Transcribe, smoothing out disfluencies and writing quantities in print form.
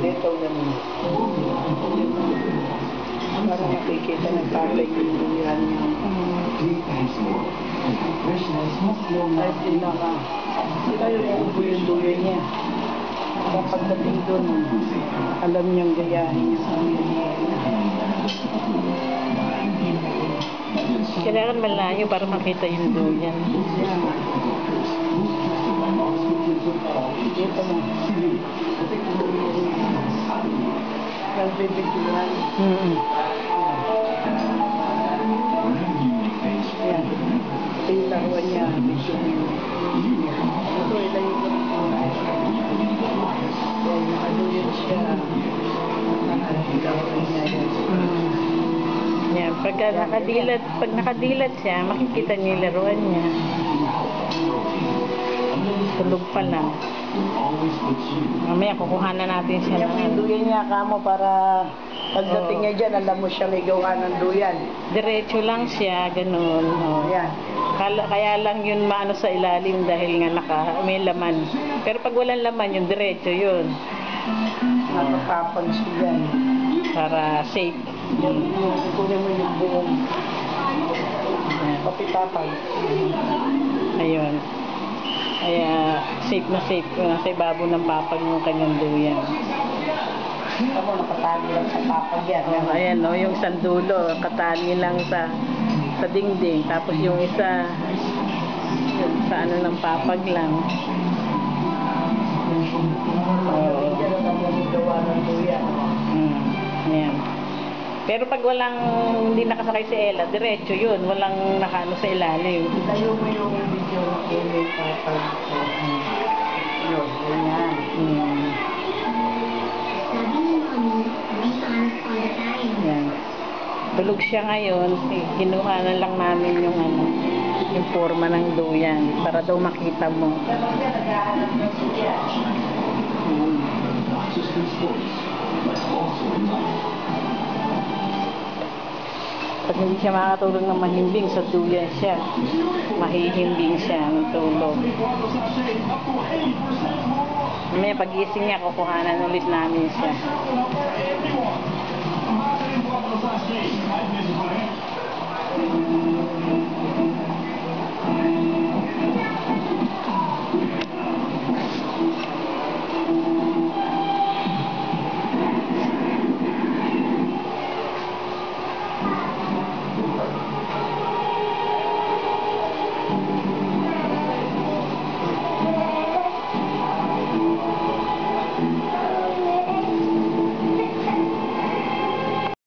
Dito naman. Para makikita ng tatay yung duyan niya. Kahit sila ka. Sila yung uubo yung duyan niya. Pagdating doon, alam niyang gayahin niya sa Kailangan malayo para makita yung duyan. Dito mo. Nagbibigyan. Ayan. Ito yung laruan niya. Ito ilayo ko. Ayan, nakaluyan siya. Laruan niya yan. Yan, pag nakadilat siya, makikita niyo yung laruan niya. Tulog pa lang. Mamaya kukuha na natin siya Yung may duyan niya kamo para pagdating niya dyan, alam mo siya may gawa ng duyan. Diretso lang siya, ganun. Ayan. Kaya lang yun maano sa ilalim dahil nga may laman. Pero pag walang laman, yung diretso yun. Nakakapag siya yan. Para safe. Kunin mo yung buong papitapag. Ayun. Kaya safe na safe. Nasa ibabaw ng papag yung kanyang duyan. Ako nakatali lang sa papag yan. Ayan, no, yung isang dulo, katali lang sa dingding. Tapos yung isa, yun, sa ano ng papag lang. Ayan. Pero pag hindi nakasakay si Ella, diretso yun. Walang nakaano sa ilalim. Tayo mo yung video na kunin papag. Yun, ganyan. Ayan. Tulog siya ngayon. Kinuha na lang namin yung yung forma ng duyan para daw makita mo. Pag hindi siya makakatulog ng mahimbing, sa duyan siya. Mahihimbing siya ng tulog. Mamaya pag-gising niya, kukuhanan ulit namin siya.